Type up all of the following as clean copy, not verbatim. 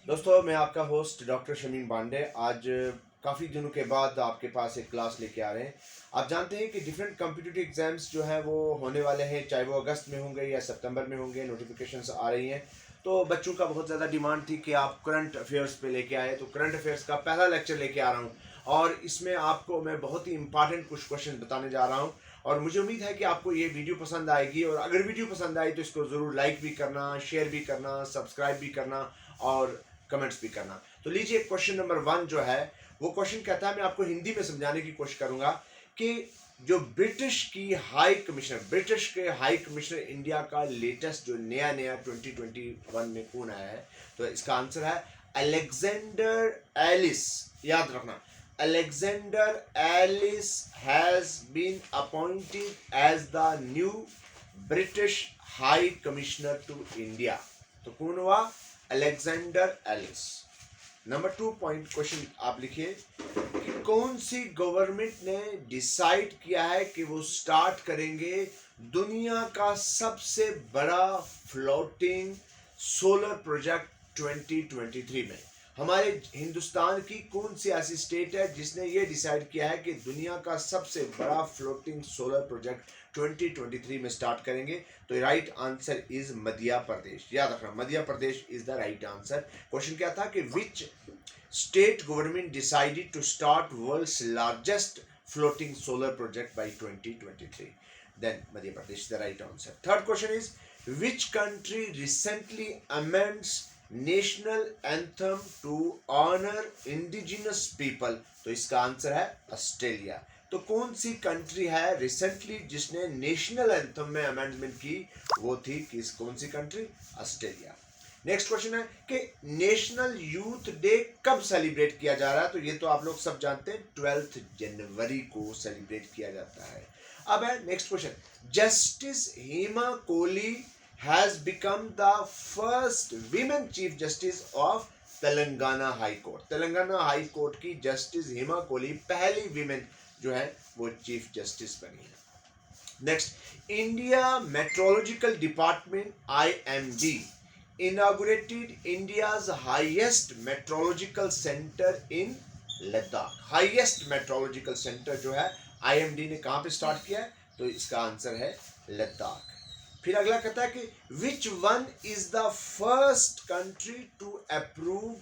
दोस्तों, मैं आपका होस्ट डॉक्टर शमीम पांडे आज काफ़ी दिनों के बाद आपके पास एक क्लास लेके आ रहे हैं। आप जानते हैं कि डिफरेंट कम्पिटिटिव एग्जाम्स जो हैं वो होने वाले हैं, चाहे वो अगस्त में होंगे या सितंबर में होंगे। नोटिफिकेशंस आ रही हैं, तो बच्चों का बहुत ज़्यादा डिमांड थी कि आप करंट अफेयर्स पे लेके आए, तो करंट अफेयर्स का पहला लेक्चर लेके आ रहा हूँ और इसमें आपको मैं बहुत ही इंपॉर्टेंट कुछ क्वेश्चन बताने जा रहा हूँ। और मुझे उम्मीद है कि आपको ये वीडियो पसंद आएगी, और अगर वीडियो पसंद आई तो इसको ज़रूर लाइक भी करना, शेयर भी करना, सब्सक्राइब भी करना और कमेंट्स भी करना। तो लीजिए, क्वेश्चन नंबर 1 जो है वो क्वेश्चन कहता है, मैं आपको हिंदी में समझाने की कोशिश करूंगा कि जो ब्रिटिश के हाई कमिश्नर इंडिया का लेटेस्ट जो नया 2021 में कौन आया है, तो इसका आंसर है अलेक्जेंडर एलिस। याद रखना, Alexander Ellis has been appointed as the new British high commissioner to India. तो कौन हुआ? Alexander Ellis. Number 2 point question आप लिखिए कि कौन सी गवर्नमेंट ने डिसाइड किया है कि वो स्टार्ट करेंगे दुनिया का सबसे बड़ा फ्लोटिंग सोलर प्रोजेक्ट 2023 में। हमारे हिंदुस्तान की कौन सी ऐसी स्टेट है जिसने ये डिसाइड किया है कि दुनिया का सबसे बड़ा फ्लोटिंग सोलर प्रोजेक्ट 2023 में स्टार्ट करेंगे? तो right answer is Madhya Pradesh. याद रखना, Madhya Pradesh is the right answer. Question क्या था कि which state government decided to start world's largest floating solar project by 2023? Then Madhya Pradesh is the right answer. Third question is, which country recently amends national anthem to honor indigenous people? तो इसका answer है Australia. तो कौन सी country है recently जिसने national anthem में amendment की? वो थी किस, कौन सी कंट्री? ऑस्ट्रेलिया। नेक्स्ट क्वेश्चन है कि नेशनल यूथ डे कब सेलिब्रेट किया जा रहा है? तो ये तो आप लोग सब जानते हैं, 12 जनवरी को सेलिब्रेट किया जाता है। अब है next question, justice Hema Kohli has become the first women chief justice of Telangana high court. Telangana high court की जस्टिस हेमा कोहली पहली वीमेन जो है वो चीफ जस्टिस बनी है। Next, India meteorological department IMD inaugurated India's highest meteorological center in Ladakh. Highest meteorological centre जो है IMD ने कहां पे स्टार्ट किया है? तो इसका आंसर है लद्दाख। फिर अगला कहता है कि which one is the first country to approve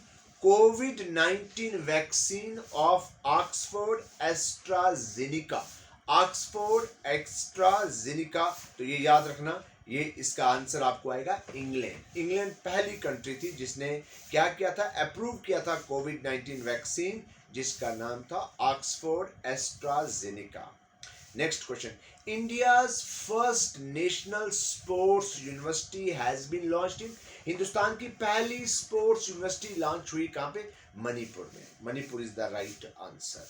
COVID-19 vaccine of Oxford AstraZeneca. Oxford AstraZeneca, तो ये याद रखना, ये इसका आंसर आपको आएगा इंग्लैंड। इंग्लैंड पहली कंट्री थी जिसने क्या किया था? अप्रूव किया था COVID-19 वैक्सीन, जिसका नाम था Oxford AstraZeneca. Next question, India's first national sports university has been launched in. Hindustan की पहली स्पोर्ट्स यूनिवर्सिटी लॉन्च हुई कहां पे? मणिपुर में। Manipur is the right answer.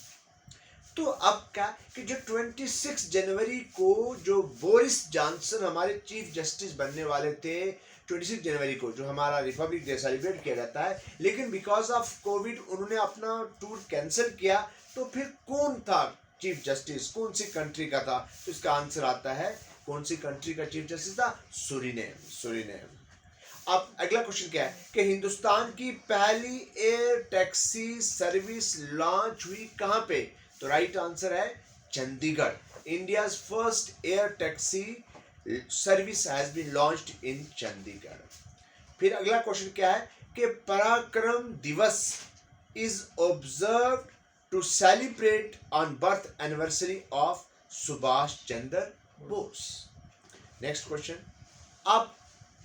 तो अब क्या कि जो 26 जनवरी को जो बोरिस जॉनसन हमारे चीफ जस्टिस बनने वाले थे, 26 जनवरी को जो हमारा रिपब्लिक डे सेलिब्रेट किया जाता है, लेकिन बिकॉज ऑफ कोविड उन्होंने अपना टूर कैंसिल किया। तो फिर कौन था चीफ जस्टिस, कौन सी कंट्री का था? तो इसका आंसर आता है, कौन सी कंट्री का चीफ जस्टिस था? सूरीनेम। सूरीनेम। अब अगला क्वेश्चन क्या है कि हिंदुस्तान की पहली एयर टैक्सी सर्विस लॉन्च हुई कहां पे? तो राइट आंसर है Chandigarh. India's first air taxi service has been launched in Chandigarh. फिर अगला क्वेश्चन क्या है कि Parakram Diwas is observed to celebrate on birth anniversary of Subhash Chandra Bose. Next question, अब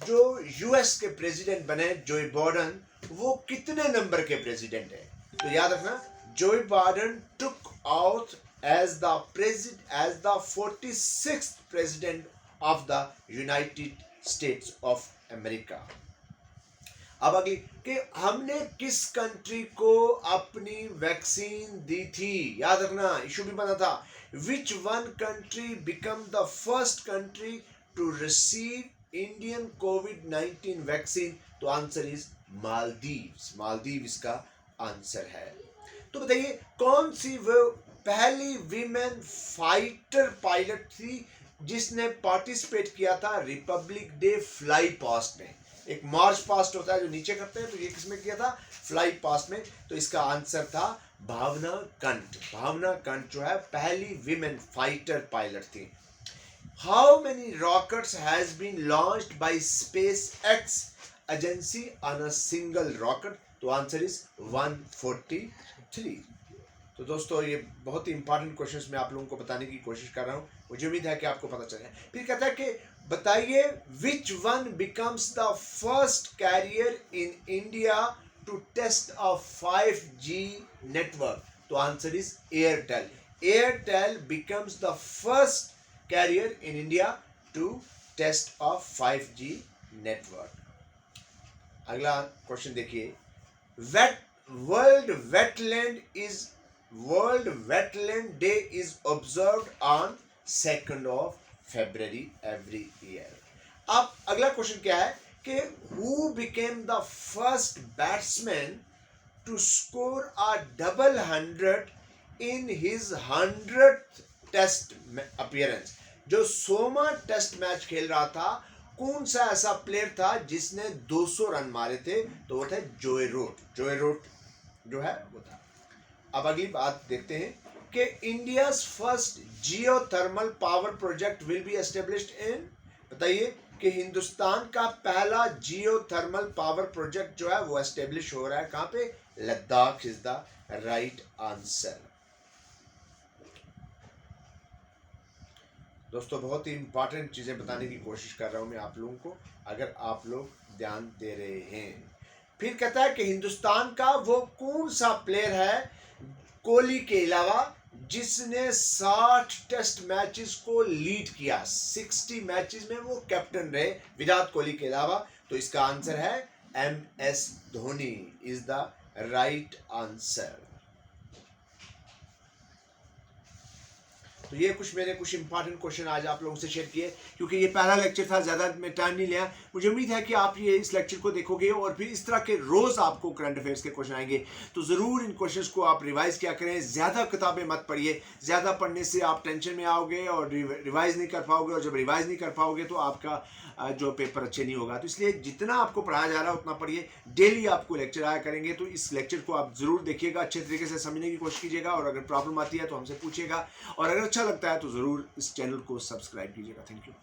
जो यूएस के प्रेसिडेंट बने जो बाइडेन, वो कितने नंबर के प्रेसिडेंट है? तो याद रखना, Joe Biden took out as the 46th president of the United States of America. अब अगली कि हमने किस कंट्री को अपनी वैक्सीन दी थी? याद रखना, इशू भी बना था, which one country become the first country to receive Indian COVID-19 vaccine? तो आंसर इज मालदीव्स। मालदीव इसका आंसर है। तो बताइए, कौन सी वो पहली वीमेन फाइटर पायलट थी जिसने पार्टिसिपेट किया था रिपब्लिक डे फ्लाई पास्ट में? एक मार्च पास्ट होता है जो नीचे करते हैं, तो ये किसमें किया था, फ्लाई पास्ट में। तो इसका आंसर था भावना कंठ। भावना कंठ जो है पहली विमेन फाइटर पायलट थी। How many rockets has been launched by SpaceX agency on a single rocket? तो आंसर इज 143। तो दोस्तों ये बहुत ही इंपॉर्टेंट क्वेश्चंस मैं आप लोगों को बताने की कोशिश कर रहा हूँ, मुझे उम्मीद है कि आपको पता चल जाए। फिर कहता है कि बताइए which one becomes the first carrier in India to test a 5G network? तो answer is Airtel. Airtel becomes the first carrier in India to test a 5G network. अगला क्वेश्चन देखिए, World Wetland Day is observed on 2nd of February every year. अब अगला question क्या है कि who became the first batsman to score a double hundred in his 100th test appearance? जो 100वां test match खेल रहा था, कौन सा ऐसा प्लेयर था जिसने 200 रन मारे थे? तो वो था जोए रूट। जोए रूट जो है वो था। अब अगली बात देखते हैं कि India's first geothermal power project will be established in? बताइए कि हिंदुस्तान का पहला जियोथर्मल पावर प्रोजेक्ट जो है वो एस्टेब्लिश हो रहा है कहां पे? Ladakh is the right answer. दोस्तों बहुत ही इंपॉर्टेंट चीजें बताने की कोशिश कर रहा हूं मैं आप लोगों को, अगर आप लोग ध्यान दे रहे हैं। फिर कहता है कि हिंदुस्तान का वो कौन सा प्लेयर है कोहली के अलावा जिसने 60 टेस्ट मैचेस को लीड किया? 60 मैचेस में वो कैप्टन रहे विराट कोहली के अलावा। तो इसका आंसर है MS Dhoni is the right answer. तो ये मैंने कुछ इंपॉर्टेंट क्वेश्चन आज आप लोगों से शेयर किए, क्योंकि ये पहला लेक्चर था, ज़्यादा मैं टाइम नहीं लिया। मुझे उम्मीद है कि आप ये इस लेक्चर को देखोगे और फिर इस तरह के रोज़ आपको करंट अफेयर्स के क्वेश्चन आएंगे, तो ज़रूर इन क्वेश्चंस को आप रिवाइज़ किया करें। ज़्यादा किताबें मत पढ़िए, ज़्यादा पढ़ने से आप टेंशन में आओगे और रिवाइज़ नहीं कर पाओगे, और जब रिवाइज़ नहीं कर पाओगे तो आपका जो पेपर अच्छे नहीं होगा। तो इसलिए जितना आपको पढ़ाया जा रहा है उतना पढ़िए। डेली आपको लेक्चर आया करेंगे, तो इस लेक्चर को आप ज़रूर देखिएगा, अच्छे तरीके से समझने की कोशिश कीजिएगा, और अगर प्रॉब्लम आती है तो हमसे पूछिएगा, और अगर अच्छा लगता है तो ज़रूर इस चैनल को सब्सक्राइब कीजिएगा। Thank you.